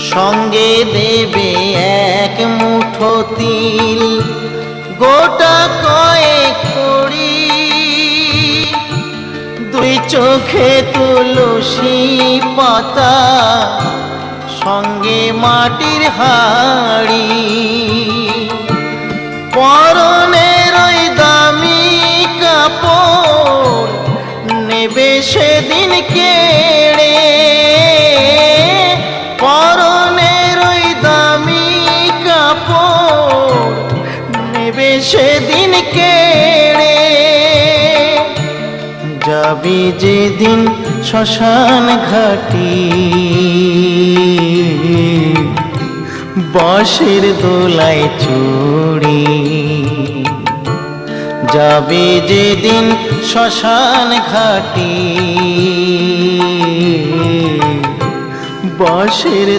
সঙ্গে দেবে এক মুঠো তিল, গোটা কয়েক কড়ি, দুই চোখে তুলসী পাতা, সঙ্গে মাটির হাড়ি। পরনের ওই দামি কাপড় নেবে সেদিন কেড়ে, পরনের ওই দামি কাপড় নেবে সেদিন কেড়ে। যাবি যেদিন শ্মশান ঘাটি, বাঁশের দোলায় চড়ি, যাবি যেদিন শ্মশান ঘাটি, বাঁশের